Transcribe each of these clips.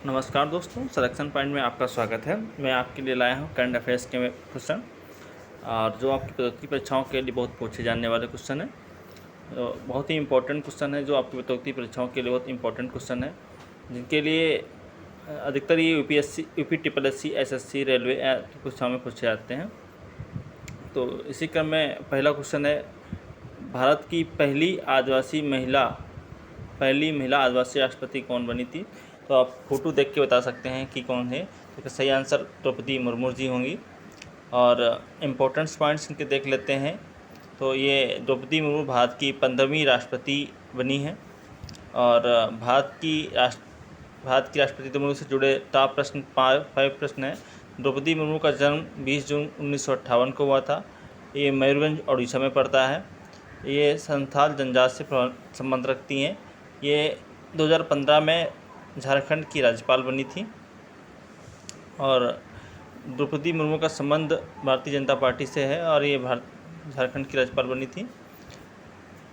नमस्कार दोस्तों, selection point में आपका स्वागत है। मैं आपके लिए लाया हूं करंट अफेयर्स के क्वेश्चन और जो आपकी प्रतियोगिता परीक्षाओं के लिए बहुत पूछे जाने वाले क्वेश्चन है। बहुत ही इंपॉर्टेंट क्वेश्चन है जो आपकी प्रतियोगिता परीक्षाओं के लिए बहुत इंपॉर्टेंट क्वेश्चन है, जिनके लिए अधिकतर ये यूपीएससी, यूपी एसएससी, रेलवे परीक्षाओं में पूछे जाते हैं। तो इसी क्रम में पहला क्वेश्चन है, भारत की पहली महिला आदिवासी राष्ट्रपति कौन बनी थी? तो आप फोटो देख के बता सकते हैं कि कौन है। तो सही आंसर द्रौपदी मुर्मू जी होंगी। और इम्पोर्टेंट्स पॉइंट्स इनके देख लेते हैं। तो ये द्रौपदी मुर्मू भारत की 15वीं राष्ट्रपति बनी है। और भारत की राष्ट्रपति मुर्मू से जुड़े टॉप प्रश्न 5 प्रश्न हैं। द्रौपदी मुर्मू का जन्म 20 जून 1958 को हुआ था। ये मयूरभंज उड़ीसा में पड़ता है। ये संथाल जनजाति से संबंध रखती हैं। ये 2015 में झारखंड की राज्यपाल बनी थी। और द्रौपदी मुर्मू का संबंध भारतीय जनता पार्टी से है और ये झारखंड की राज्यपाल बनी थी।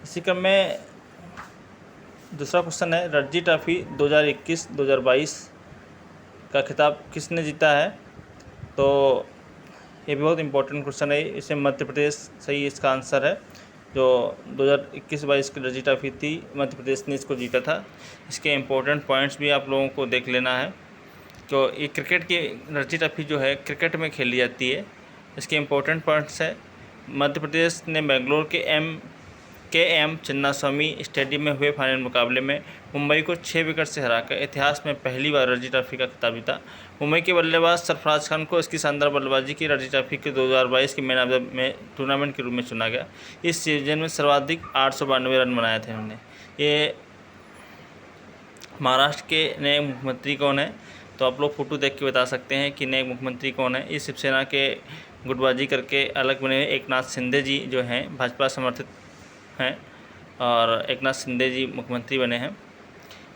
इसी क्रम में दूसरा क्वेश्चन है, रणजी ट्रॉफी 2021-2022 का खिताब किसने जीता है? तो ये भी बहुत इंपॉर्टेंट क्वेश्चन है। इसे मध्य प्रदेश सही इसका आंसर है। जो 2021-22 की रणजी ट्रॉफी थी, मध्य प्रदेश ने इसको जीता था। इसके इम्पोर्टेंट पॉइंट्स भी आप लोगों को देख लेना है। तो ये क्रिकेट की रणजी ट्रॉफी जो है क्रिकेट में खेली जाती है। इसके इम्पोर्टेंट पॉइंट्स है, मध्य प्रदेश ने बेंगलोर के एम चिन्नास्वामी स्टेडियम में हुए फाइनल मुकाबले में मुंबई को 6 विकेट से हराकर इतिहास में पहली बार रणजी ट्रॉफी का खिताब जीता। मुंबई के बल्लेबाज सरफराज खान को इसकी शानदार बल्लेबाजी की रणजी ट्रॉफी के 2022 के मैन ऑफ द टूर्नामेंट के रूप में चुना गया। इस सीजन में सर्वाधिक 892 रन बनाए थे उन्होंने। ये महाराष्ट्र के नए मुख्यमंत्री कौन है? तो आप लोग फोटो देख के बता सकते हैं कि नए मुख्यमंत्री कौन है। इस शिवसेना के गुटबाजी करके अलग बने हुए एकनाथ शिंदे जी जो हैं, भाजपा समर्थित हैं और एकनाथ शिंदे जी मुख्यमंत्री बने हैं।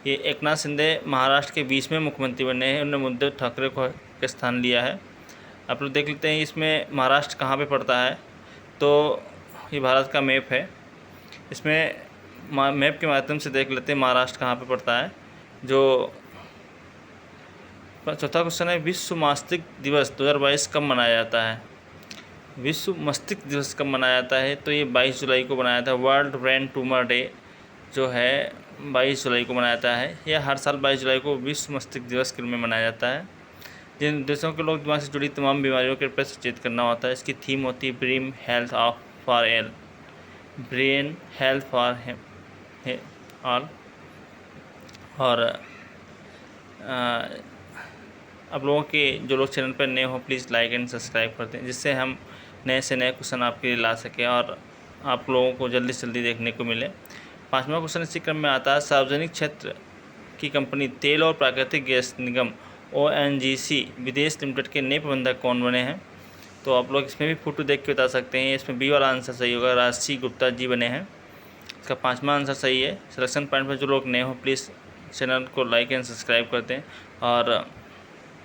ये एकनाथ शिंदे महाराष्ट्र के 20वें मुख्यमंत्री बने हैं। उन्होंने उद्धव ठाकरे को स्थान लिया है। आप लोग देख लेते हैं इसमें महाराष्ट्र कहाँ पे पड़ता है। तो ये भारत का मैप है। इसमें मैप के माध्यम से देख लेते हैं महाराष्ट्र कहाँ पे पड़ता है। जो चौथा क्वेश्चन है, विश्व मस्तिष्क दिवस 2022 कब मनाया जाता है? विश्व मस्तिष्क दिवस कब मनाया जाता है? तो ये 22 जुलाई को मनाया था। वर्ल्ड ब्रेन ट्यूमर डे जो है 22 जुलाई को मनाया जाता है। यह हर साल 22 जुलाई को विश्व मस्तिष्क दिवस के रूप में मनाया जाता है। जिन देशों के लोग दिमाग से जुड़ी तमाम बीमारियों के प्रति सचेत करना होता है। इसकी थीम होती है ब्रेन हेल्थ फॉर ऑल। और आप लोगों के जो लोग चैनल पर नए हो प्लीज़ लाइक एंड सब्सक्राइब करते हैं, जिससे हम नए से नए क्वेश्चन आपके लिए ला सकें और आप लोगों को जल्दी से जल्दी देखने को मिले। 5वां क्वेश्चन इसी क्रम में आता है, सार्वजनिक क्षेत्र की कंपनी तेल और प्राकृतिक गैस निगम ONGC विदेश लिमिटेड के नए प्रबंधक कौन बने हैं? तो आप लोग इसमें भी फोटो देख के बता सकते हैं। इसमें बी वाला आंसर सही होगा, राजसी गुप्ता जी बने हैं। इसका 5वां आंसर सही है। सिलेक्शन पॉइंट पर जो लोग नए हो प्लीज़ चैनल को लाइक एंड सब्सक्राइब करते हैं। और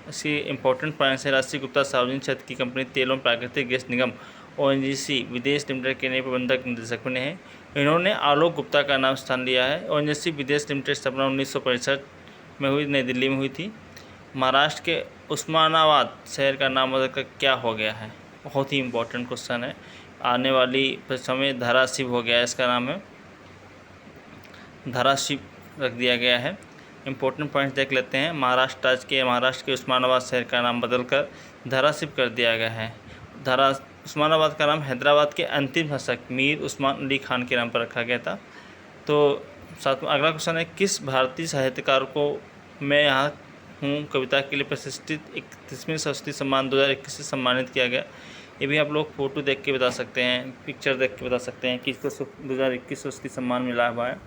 इसकी इंपॉर्टेंट पॉइंट्स है, राजसी गुप्ता सार्वजनिक क्षेत्र की कंपनी तेल और प्राकृतिक गैस निगम ONGC विदेश लिमिटेड के नए प्रबंधक निदेशक बने हैं। इन्होंने आलोक गुप्ता का नाम स्थान लिया है। ONGC विदेश लिमिटेड स्थापना 1965 में हुई, नई दिल्ली में हुई थी। महाराष्ट्र के उस्मानाबाद शहर का नाम बदलकर क्या हो गया है? बहुत ही इंपॉर्टेंट क्वेश्चन है। आने वाली परीक्षा में धाराशिव हो गया है, इसका नाम है धाराशिव रख दिया गया है। इंपॉर्टेंट पॉइंट्स देख लेते हैं। महाराष्ट्र के उस्मानाबाद शहर का नाम बदलकर धाराशिव कर दिया गया है। उस्मानाबाद का नाम हैदराबाद के अंतिम शासक मीर उस्मान अली खान के नाम पर रखा गया था। तो अगला क्वेश्चन है, किस भारतीय साहित्यकार को मैं यहाँ हूँ कविता के लिए प्रतिष्ठित 31वें सरस्वती सम्मान 2021 से सम्मानित किया गया? ये भी आप लोग फोटो देख के बता सकते हैं, पिक्चर देख के बता सकते हैं कि इसको 2021 सरस्वती सम्मान मिला हुआ है।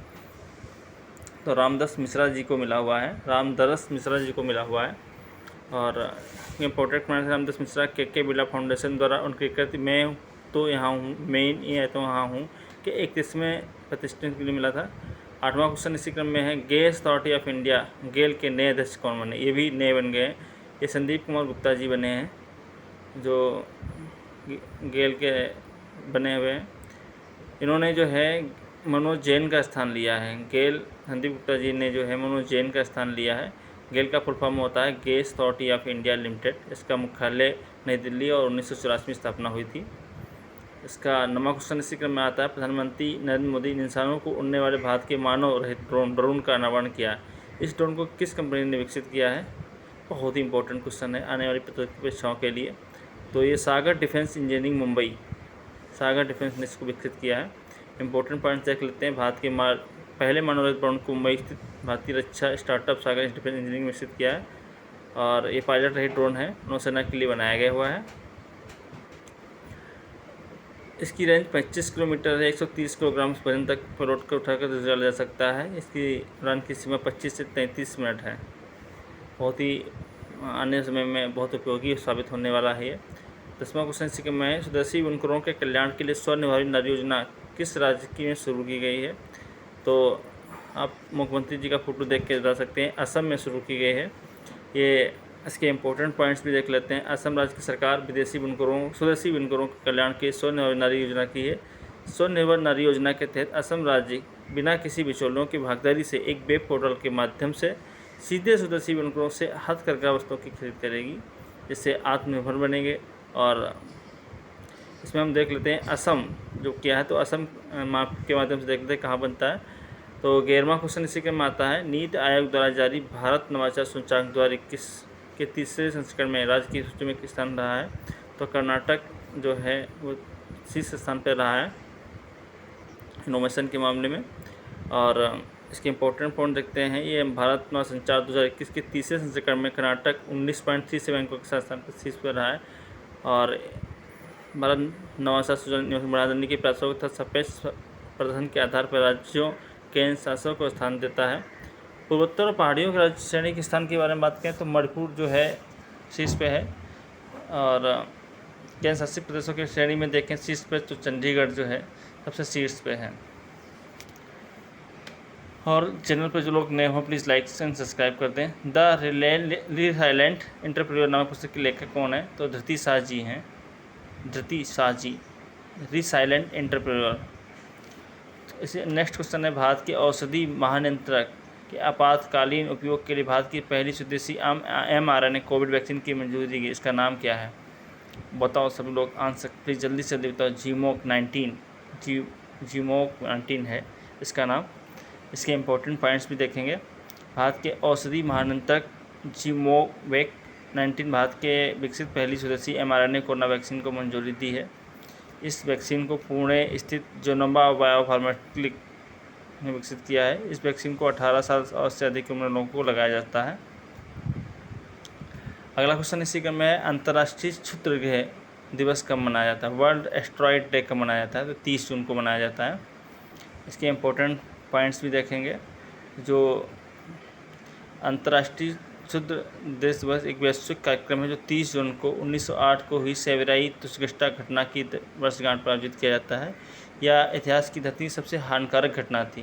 तो रामदास मिश्रा जी को मिला हुआ है। और इम्पोर्टेंट पॉइंट रामदास मिश्रा के बिरला फाउंडेशन द्वारा उनकी कृति मैं तो यहाँ हूँ कि 31वें प्रतिष्ठित के लिए मिला था। 8वां क्वेश्चन इसी क्रम में है, गैस अथॉरिटी ऑफ इंडिया गेल के नए अध्यक्ष कौन बने? ये भी नए बन गए हैं। ये संदीप कुमार गुप्ता जी बने हैं, जो गेल के बने हुए हैं। इन्होंने जो है मनोज जैन का स्थान लिया है। संदीप गुप्ता जी ने जो है मनोज जैन का स्थान लिया है। गेल का फुल फॉर्म होता है gas authority of India limited. इसका मुख्यालय नई दिल्ली और 1984 में स्थापना हुई थी। इसका 9वां क्वेश्चन इसी क्रम में आता है, प्रधानमंत्री नरेंद्र मोदी ने इंसानों को उड़ने वाले भारत के मानव रहित ड्रोन का अनावरण किया। इस ड्रोन को किस कंपनी ने विकसित किया है? बहुत ही इंपॉर्टेंट क्वेश्चन है आने वाली परीक्षाओं के लिए। तो ये सागर डिफेंस इंजीनियरिंग मुंबई, सागर डिफेंस ने इसको विकसित किया है। इंपॉर्टेंट पॉइंट देख लेते हैं। भारत के पहले मानव रहित ड्रोन को मुंबई स्थित भारतीय रक्षा स्टार्टअप सागर डिफेंस इंजीनियरिंग में विकसित किया है और ये पायलट रहित ड्रोन है, नौसेना के लिए बनाया गया हुआ है। इसकी रेंज 25 किलोमीटर है, 130 किलोग्राम वजन तक पेलोड को उठाकर डाला जा सकता है। इसकी उड़ान की सीमा 25 से 33 मिनट है। बहुत ही आने समय में बहुत उपयोगी साबित होने वाला है ये। 10वां क्वेश्चन इसी के में स्वदेशी बुनकरों के कल्याण के लिए स्वनिर्भर नारी योजना किस राज्य में शुरू की गई है? तो आप मुख्यमंत्री जी का फोटो देख के बता सकते हैं, असम में शुरू की गई है ये। इसके इंपॉर्टेंट पॉइंट्स भी देख लेते हैं। असम राज्य की सरकार स्वदेशी बुनकरों के कल्याण के स्वनिर्भर नारी योजना की है। स्वनिर्भर नारी योजना के तहत असम राज्य बिना किसी बिचौलियों की भागीदारी से एक वेब पोर्टल के माध्यम से सीधे स्वदेशी बुनकरों से हथकरघा वस्तुओं की खरीद करेगी, जिससे आत्मनिर्भर बनेंगे। और इसमें हम देख लेते हैं असम जो क्या है, तो असम माप के माध्यम से देख लेते हैं कहाँ बनता है। तो 11वां क्वेश्चन इसी के में आता है, नीति आयोग द्वारा जारी भारत नवाचार सूचकांक 2021 के तीसरे संस्करण में राज्य की सूची में किस स्थान रहा है? तो कर्नाटक जो है वो शीर्ष स्थान पर रहा है इनोवेशन के मामले में। और इसके इंपॉर्टेंट पॉइंट देखते हैं, ये भारत नवाचार 2021 के तीसरे संस्करण में कर्नाटक 19.37 अंकों के साथ स्थान पर शीर्ष पर रहा है। और भारत नवाचार सूचकांक बढ़ाने की प्रयासों तथा सापेक्ष प्रदर्शन के आधार पर राज्यों केंद्र शासकों को स्थान देता है। पूर्वोत्तर और पहाड़ियों के राज्य श्रेणी के स्थान के बारे में बात करें तो मणिपुर जो है शीर्ष पे है। और केंद्र शासित प्रदेशों की श्रेणी में देखें शीर्ष पे तो चंडीगढ़ जो है सबसे शीर्ष पे है। और चैनल पर जो लोग नए हो प्लीज़ लाइक एंड सब्सक्राइब कर दें। द रिसाइलेंट एंटरप्रेन्योर नामक पुस्तक के लेखक कौन है? तो धृति शाह जी हैं, धृति शाह जी, रिसाइलेंट एंटरप्रेन्योर। इसे नेक्स्ट क्वेश्चन है, भारत के औषधि महानियंत्रक के आपातकालीन उपयोग के लिए भारत की पहली स्वदेशी mRNA कोविड वैक्सीन की मंजूरी दी गई। इसका नाम क्या है? बताओ सभी लोग आंसर प्लीज़ जल्दी से बताओ। जीमोक 19 है इसका नाम। इसके इंपॉर्टेंट पॉइंट्स भी देखेंगे। भारत के औषधि महानियंत्रक जीमोवेक 19 भारत के विकसित पहली स्वदेशी mRNA कोरोना वैक्सीन को मंजूरी दी है। इस वैक्सीन को पुणे स्थित जेनोवा बायोफार्मास्यूटिकल्स ने विकसित किया है। इस वैक्सीन को 18 साल और से अधिक उम्र लोगों को लगाया जाता है। अगला क्वेश्चन इसी क्रम में है, अंतर्राष्ट्रीय क्षुद्रग्रह दिवस कब मनाया जाता है? वर्ल्ड एस्ट्रॉयड डे कब मनाया जाता है? तो 30 जून को मनाया जाता है। इसके इंपॉर्टेंट पॉइंट्स भी देखेंगे। जो अंतर्राष्ट्रीय क्षुद्र देश दिवस एक वैश्विक कार्यक्रम है जो 30 जून को 1908 को हुई सेवेराई तुस्गिस्टा घटना की वर्षगांठ पर आयोजित किया जाता है। यह इतिहास की धरती सबसे हानिकारक घटना थी।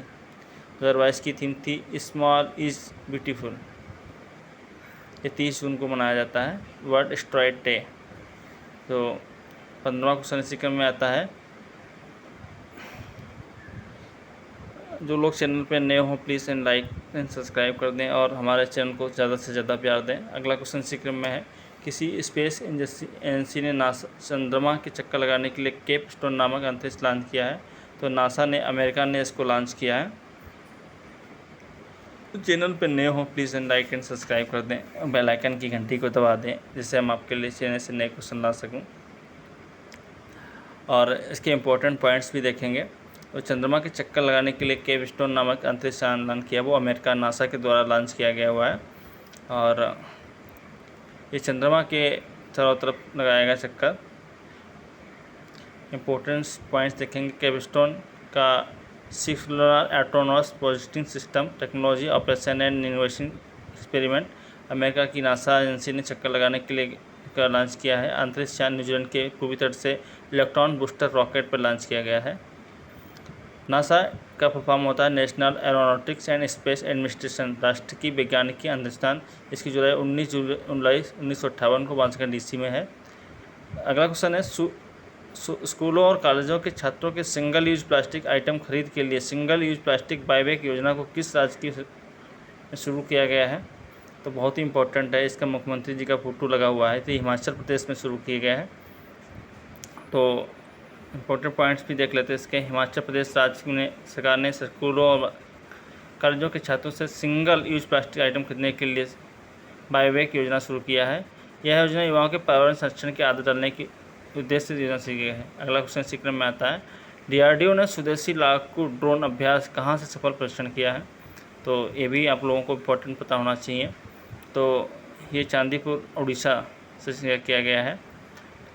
2022 की थीम थी स्मॉल इज़ ब्यूटीफुल। ये 30 जून को मनाया जाता है वर्ल्ड एस्ट्रॉयड डे। तो 15वां क्वेश्चन इसी क्रम में आता है। जो लोग चैनल पर नए हों please and like and subscribe कर दें और हमारे चैनल को ज़्यादा से ज़्यादा प्यार दें। अगला क्वेश्चन इसी क्रम में है, किसी स्पेस एजेंसी ने नासा चंद्रमा के चक्कर लगाने के लिए केपस्टोन नामक अंतरिक्ष लॉन्च किया है? तो नासा ने, अमेरिका ने इसको लॉन्च किया है। तो चैनल पर नए हों please and like and subscribe कर दें, बेल आइकन की घंटी को दबा दें जिससे हम आपके लिए चैनल से नए क्वेश्चन ला सकूं। और इसके इंपॉर्टेंट पॉइंट्स भी देखेंगे। तो चंद्रमा के चक्कर लगाने के लिए केपस्टोन नामक अंतरिक्ष यान लॉन्च किया, वो अमेरिका नासा के द्वारा लॉन्च किया गया हुआ है। और ये चंद्रमा के चारों तरफ लगाएगा चक्कर। इंपॉर्टेंस पॉइंट्स देखेंगे। केपस्टोन का cislunar autonomous positioning system technology operation and innovation experiment America की नासा एजेंसी ने चक्कर लगाने के लिए लॉन्च किया है। अंतरिक्ष यान न्यूजीलैंड के पूर्वी तट से इलेक्ट्रॉन बूस्टर रॉकेट पर लॉन्च किया गया है। नासा का फॉर्म होता है national aeronautics and space administration, राष्ट्र की वैज्ञानिकी अनुसंधान। इसकी जुलाई 1958 को वाशिंगटन डीसी में है। अगला क्वेश्चन है, स्कूलों और कॉलेजों के छात्रों के सिंगल यूज प्लास्टिक आइटम खरीद के लिए सिंगल यूज प्लास्टिक बायबैक योजना को किस राज्य की शुरू किया गया है? तो बहुत ही इम्पोर्टेंट है। इसका मुख्यमंत्री जी का फोटो लगा हुआ है। तो ये हिमाचल प्रदेश में शुरू किए गए हैं। तो इम्पोर्टेंट पॉइंट्स भी देख लेते हैं इसके। हिमाचल प्रदेश राज्य ने सरकार ने स्कूलों और कॉलेजों के छात्रों से सिंगल यूज प्लास्टिक आइटम खरीदने के लिए बायबैक योजना शुरू किया है। यह योजना युवाओं के पर्यावरण संरक्षण की आदत डालने के उद्देश्य से योजना सी गई है। अगला क्वेश्चन इसी क्रम में आता है, DRDO ने स्वदेशी लड़ाकू ड्रोन अभ्यास कहाँ से सफल परीक्षण किया है? तो ये भी आप लोगों को इम्पोर्टेंट पता होना चाहिए। तो ये चांदीपुर उड़ीसा से किया गया है।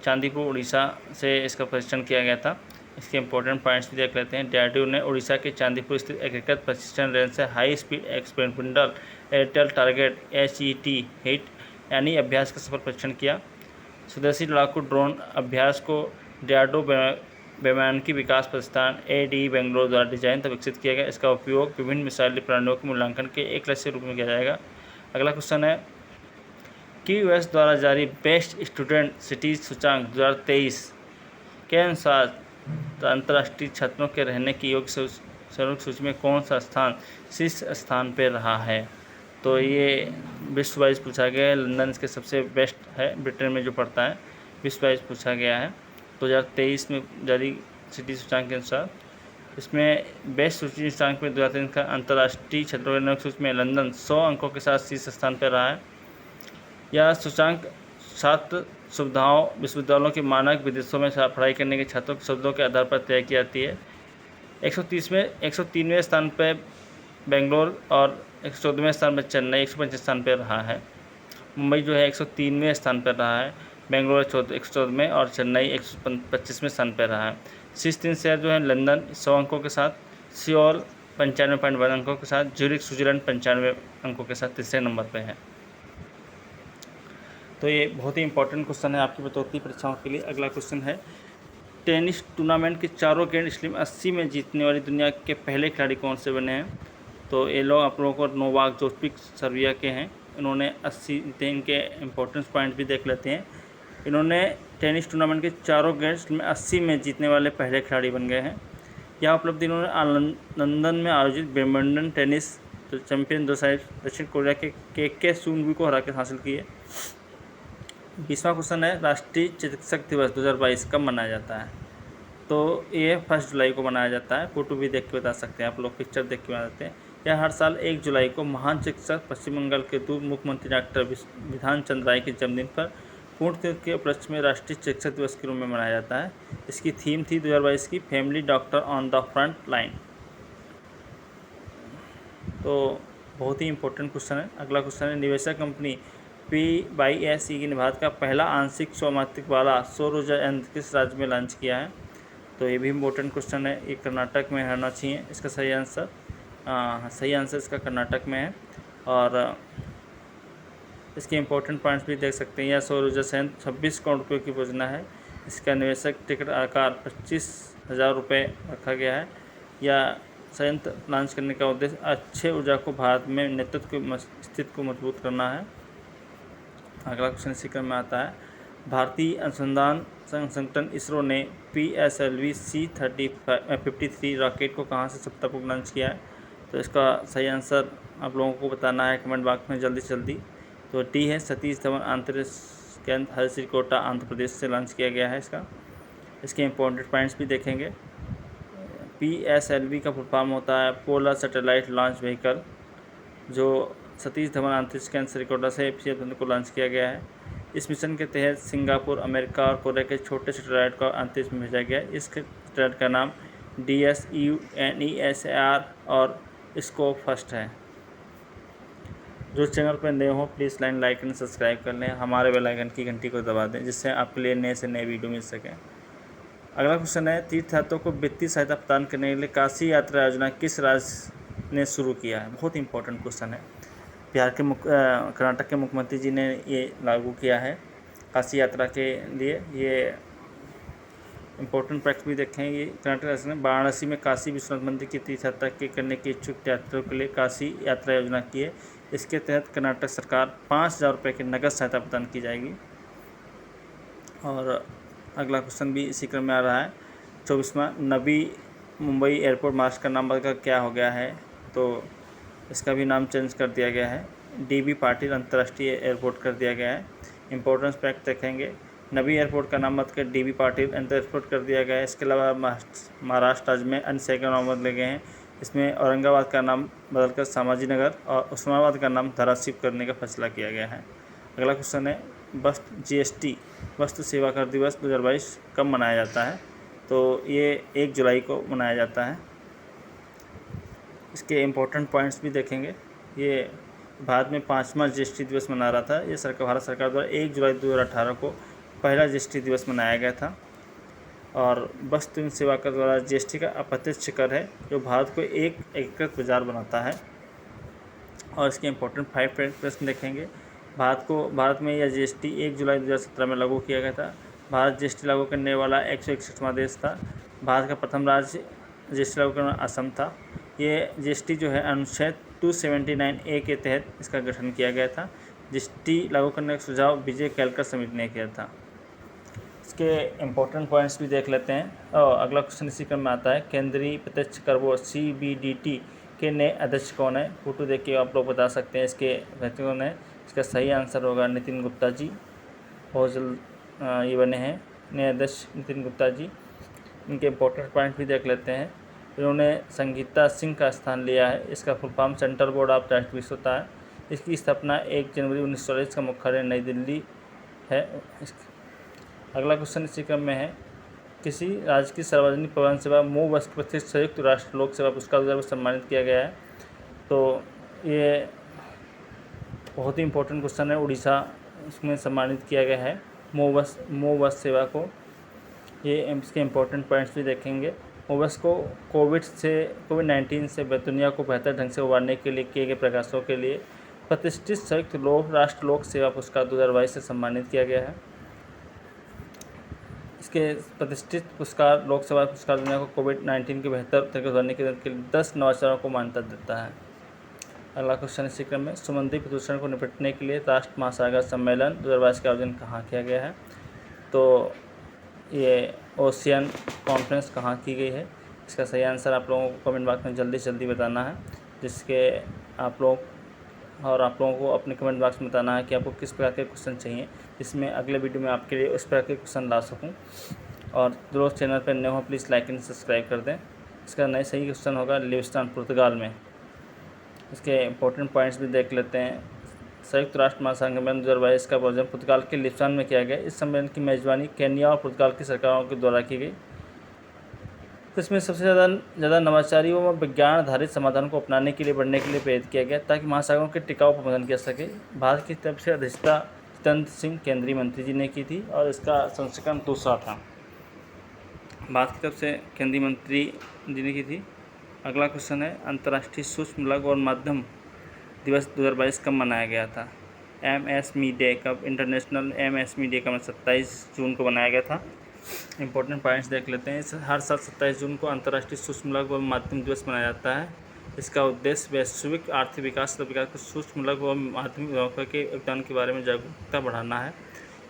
चांदीपुर उड़ीसा से इसका परीक्षण किया गया था। इसके इंपॉर्टेंट पॉइंट्स भी देख लेते हैं। DRDO ने उड़ीसा के चांदीपुर स्थित एकीकृत प्रशिक्षण रेंज से high speed experimental Airtel target HET hit यानी अभ्यास का सफल परीक्षण किया। स्वदेशी लड़ाकू ड्रोन अभ्यास को DRDO वैमानिकी विकास प्रतिष्ठान ADE बेंगलोर द्वारा डिजाइन तथा विकसित किया गया। इसका उपयोग विभिन्न मिसाइली प्रणालियों के मूल्यांकन के एक लक्ष्य रूप में किया जाएगा। अगला क्वेश्चन है, QS द्वारा जारी बेस्ट स्टूडेंट सिटीज सूचांक 2023 के अनुसार अंतर्राष्ट्रीय छात्रों के रहने की योग्य सर्वोच्च सूची में कौन सा स्थान शीर्ष स्थान पर रहा है? तो ये विश्व वाइज पूछा गया है। लंदन इसके सबसे बेस्ट है, ब्रिटेन में जो पड़ता है। विश्व वाइज पूछा गया है 2023 में जारी सिटी सूचांक के अनुसार। इसमें बेस्ट सूची सूचांक में 2023 का अंतर्राष्ट्रीय छात्रों के सूची में लंदन 100 अंकों के साथ शीर्ष स्थान पर रहा है। यह सूचांक छात्र सुविधाओं विश्वविद्यालयों के मानक विदेशों में पढ़ाई करने के छात्रों के शब्दों के आधार पर तय की जाती है। 103वें स्थान पर बेंगलोर और 114वें स्थान पर चेन्नई 125 स्थान पर रहा है। मुंबई जो है 103वें स्थान पर रहा है। बेंगलोर 114वें और चेन्नई 125वें स्थान पर रहा है। शीर्ष 3 शहर जो है लंदन 100 अंकों के साथ, सियोल 95.1 अंकों के साथ, ज्यूरिख स्विट्जरलैंड 95 अंकों के साथ तीसरे नंबर पर है। तो ये बहुत ही इंपॉर्टेंट क्वेश्चन है आपकी बतौती परीक्षाओं के लिए। अगला क्वेश्चन है, टेनिस टूर्नामेंट के चारों ग्रैंड स्लैम 80 में जीतने वाली दुनिया के पहले खिलाड़ी कौन से बने हैं? तो ये लोग आप लोगों को नोवाक जोकोविच सर्बिया के हैं। इन्होंने 80 इनके इंपॉर्टेंस पॉइंट भी देख लेते हैं। इन्होंने टेनिस टूर्नामेंट के चारों ग्रैंड स्लैम 80 में जीतने वाले पहले खिलाड़ी बन गए हैं। यह उपलब्धि इन्होंने लंदन में आयोजित विंबलडन टेनिस चैंपियन दक्षिण कोरिया के के सूनवू को हराकर हासिल की है। 20वां क्वेश्चन है, राष्ट्रीय चिकित्सक दिवस 2022 कब मनाया जाता है? तो ये 1 जुलाई को मनाया जाता है। फोटो भी देख के बता सकते हैं आप लोग, पिक्चर देख के बता सकते हैं। यह हर साल 1 जुलाई को महान चिकित्सक पश्चिम बंगाल के पूर्व मुख्यमंत्री डॉक्टर विधान चंद्र राय के जन्मदिन पर पुण्यतिथि के उपलक्ष्य में राष्ट्रीय चिकित्सक दिवस के रूप में मनाया जाता है। इसकी थीम थी 2022 की family doctor on the front line. तो बहुत ही इंपॉर्टेंट क्वेश्चन है। अगला क्वेश्चन है, निवेशक कंपनी PYSE ने भारत का पहला आंशिक स्वामित्व वाला सौर ऊर्जा यंत्र किस राज्य में लॉन्च किया है? तो ये भी इम्पोर्टेंट क्वेश्चन है। ये कर्नाटक में होना चाहिए इसका सही आंसर इसका कर्नाटक में है। और इसके इम्पोर्टेंट पॉइंट्स भी देख सकते हैं। यह सौर ऊर्जा संयंत्र 26 करोड़ रुपये की योजना है। इसका निवेशक टिकट आकार 25,000 रुपये रखा गया है। यह संयंत्र लॉन्च करने का उद्देश्य अक्षय ऊर्जा को भारत में नेतृत्व की स्थिति को मजबूत करना है। अगला क्वेश्चन इसी क्रम में आता है, भारतीय अनुसंधान संगठन इसरो ने PSLV C-53 रॉकेट को कहाँ से सफलतापूर्वक लॉन्च किया है? तो इसका सही आंसर आप लोगों को बताना है कमेंट बॉक्स में जल्दी से जल्दी। तो डी है, सतीश धवन अंतरिक्ष केंद्र हरिश्रीकोटा आंध्र प्रदेश से लॉन्च किया गया है इसके इंपॉर्टेंट पॉइंट्स भी देखेंगे। PSLV का फुल फॉर्म होता है पोलर सैटेलाइट लॉन्च व्हीकल, जो सतीश धवन अंतरिक्ष केंद्र श्रीकोटा से PSLV को लॉन्च किया गया है। इस मिशन के तहत सिंगापुर, अमेरिका और कोरिया के छोटे सैटेलाइट को अंतरिक्ष में भेजा गया। इस सैटेलाइट का नाम DSUNESR और स्कोप फर्स्ट है। जो चैनल पर नए हो प्लीज़ लाइक एंड सब्सक्राइब कर लें, हमारे बेल आइकन की घंटी को दबा दें जिससे आपके लिए नए से नए वीडियो मिल सकें। अगला क्वेश्चन है, तीर्थयात्रियों को वित्तीय सहायता प्रदान करने के लिए काशी यात्रा योजना किस राज्य ने शुरू किया है? बहुत इंपॉर्टेंट क्वेश्चन है। बिहार के कर्नाटक के मुख्यमंत्री जी ने ये लागू किया है काशी यात्रा के लिए। ये इंपॉर्टेंट फैक्ट भी देखें। ये कर्नाटक ने वाराणसी में काशी विश्वनाथ मंदिर की तीर्थ यात्रा करने के इच्छुक यात्रियों के लिए काशी यात्रा योजना की है। इसके तहत कर्नाटक सरकार 5,000 रुपये की नगद सहायता प्रदान की जाएगी। और अगला क्वेश्चन भी इसी क्रम में आ रहा है। 24वां, नवी मुंबई एयरपोर्ट महाराष्ट्र का नाम बदलकर क्या हो गया है? तो इसका भी नाम चेंज कर दिया गया है। DB पाटिल अंतर्राष्ट्रीय एयरपोर्ट कर दिया गया है। इंपॉर्टेंस फैक्ट देखेंगे, नवी एयरपोर्ट का नाम बदलकर DB पाटिल अंतर एयरपोर्ट कर दिया गया है। इसके अलावा महाराष्ट्र राज्य में अन्य शहर के नाम बदले गए हैं। इसमें औरंगाबाद का नाम बदलकर संभाजी नगर और उस्मानाबाद का नाम धाराशिव करने का फैसला किया गया है। अगला क्वेश्चन है GST वस्तु सेवा कर दिवस 2022 कब मनाया जाता है? तो ये 1 जुलाई को मनाया जाता है। इसके इम्पोर्टेंट पॉइंट्स भी देखेंगे। ये भारत में 5वां GST दिवस मना रहा था। ये भारत सरकार द्वारा 1 जुलाई 2018 को पहला GST दिवस मनाया गया था। और वस्तु एवं सेवा कर द्वारा GST का अप्रत्यक्ष कर है जो भारत को एक एकीकृत बाजार बनाता है। और इसके इम्पोर्टेंट 5 प्रश्न देखेंगे। भारत में यह GST 1 जुलाई 2017 में लागू किया गया था। भारत GST लागू करने वाला 161वां देश था। भारत का प्रथम राज्य GST लागू करना असम था। ये GST जो है अनुच्छेद 279A के तहत इसका गठन किया गया था। GST लागू करने का सुझाव विजय केलकर समिति ने किया था। इसके इम्पोर्टेंट पॉइंट्स भी देख लेते हैं। और अगला क्वेश्चन इसी क्रम में आता है, केंद्रीय प्रत्यक्ष कर बोर्ड CBDT के नए अध्यक्ष कौन है? फोटो देख के आप लोग बता सकते हैं इसके व्यक्ति कौन है। इसका सही आंसर होगा नितिन गुप्ता जी। बहुत जल्द ये बने हैं नए अध्यक्ष नितिन गुप्ता जी। इनके इम्पोर्टेंट पॉइंट भी देख लेते हैं। इन्होंने संगीता सिंह का स्थान लिया है। इसका full form central board of statistics होता है। इसकी स्थापना 1 जनवरी 1940 का मुख्यालय नई दिल्ली है। अगला क्वेश्चन इसी क्रम में है, किसी राज्य की सार्वजनिक परिवहन सेवा मो बस के प्रतिष्ठित संयुक्त राष्ट्र लोक सेवा पुरस्कार 2000 सम्मानित किया गया है। तो ये बहुत ही इंपॉर्टेंट क्वेश्चन है। उड़ीसा उसमें सम्मानित किया गया है मो बस सेवा को। ये इसके इम्पोर्टेंट पॉइंट्स भी देखेंगे। मो बस को कोविड-19 से दुनिया को बेहतर ढंग से उबारने के लिए किए गए प्रयासों के लिए प्रतिष्ठित संयुक्त राष्ट्र लोक सेवा पुरस्कार 2022 से सम्मानित किया गया है। इसके प्रतिष्ठित पुरस्कार लोक सेवा पुरस्कार दुनिया को कोविड-19 के बेहतर तरीके से उबारने के लिए 10 नवाचारों को मान्यता देता है। अगला क्वेश्चन इसी क्रम में, समुद्री प्रदूषण को निपटने के लिए राष्ट्र महासागर सम्मेलन 2022 का आयोजन कहाँ किया गया है? तो ये ओशियन कॉन्फ्रेंस कहाँ की गई है? इसका सही आंसर आप लोगों को कमेंट बॉक्स में जल्दी से जल्दी बताना है, जिसके आप लोगों को अपने कमेंट बॉक्स में बताना है कि आपको किस प्रकार के क्वेश्चन चाहिए, जिसमें अगले वीडियो में आपके लिए उस प्रकार के क्वेश्चन ला सकूँ। और जो लोग चैनल पर नए हो प्लीज़ लाइक एंड सब्सक्राइब कर दें। इसका नया सही क्वेश्चन होगा लिविस्टन पुर्तगाल में। इसके इम्पोर्टेंट पॉइंट्स भी देख लेते हैं। संयुक्त राष्ट्र महासागर सम्मेलन 2022 का आयोजन पुर्तगाल के लिस्बन में किया गया। इस सम्मेलन की मेजबानी केन्या और पुर्तगाल की सरकारों के द्वारा की गई। इसमें सबसे ज़्यादा नवाचारी व विज्ञान आधारित समाधान को अपनाने के लिए बढ़ने के लिए प्रेरित किया गया ताकि महासागरों के टिकाऊ प्रबंधन किया सके। भारत की तरफ से अध्यक्षता जितेंद्र सिंह केंद्रीय मंत्री जी ने की थी और इसका संस्करण दूसरा था। भारत की तरफ से केंद्रीय मंत्री जी ने की थी। अगला क्वेश्चन है, अंतर्राष्ट्रीय सूक्ष्म लघु और मध्यम दिवस 2022 कब मनाया गया था? MSME डे कब? इंटरनेशनल MSME डे का 27 जून को बनाया गया था। इंपॉर्टेंट पॉइंट्स देख लेते हैं। हर साल 27 जून को अंतर्राष्ट्रीय सूक्ष्म लघु और मध्यम दिवस मनाया जाता है। इसका उद्देश्य वैश्विक आर्थिक विकास को सूक्ष्म लघु और मध्यम उद्योगों के योगदान के बारे में जागरूकता बढ़ाना है।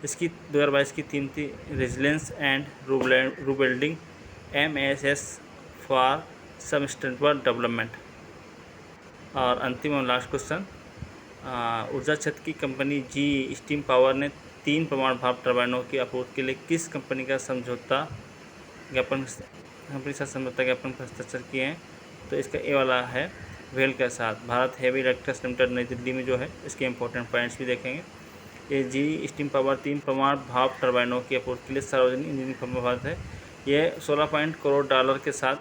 इसकी 2022 की थीम थी resilience and rebuilding MSS for sustainable development. और अंतिम और लास्ट क्वेश्चन, ऊर्जा क्षेत्र की कंपनी GE स्टीम पावर ने 3 परमाणु भाप टर्बाइनों की आपूर्ति के लिए किस कंपनी का समझौता ज्ञापन पर हस्ताक्षर किए हैं? तो इसका ए वाला है वेल के साथ भारत हेवी इलेक्ट्रिकल्स लिमिटेड नई दिल्ली में जो है। इसके इंपॉर्टेंट पॉइंट्स भी देखेंगे। ये GE स्टीम पावर 3 परमाणु भाप टर्बाइनों की आपूर्ति के लिए सार्वजनिक इंजीनियरिंग फर्म में भारत है। ये $16 करोड़ के साथ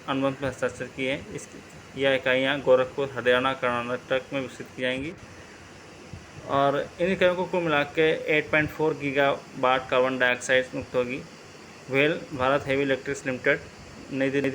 अनुबंध पर हस्ताक्षर किए हैं। यह इकाइयाँ गोरखपुर, हरियाणा, कर्नाटक में विकसित की जाएंगी और इन इकाइयों को कुल मिला के 8.4 गीगावाट कार्बन डाइऑक्साइड मुक्त होगी। Well Bharat heavy electricals limited नई दिल्ली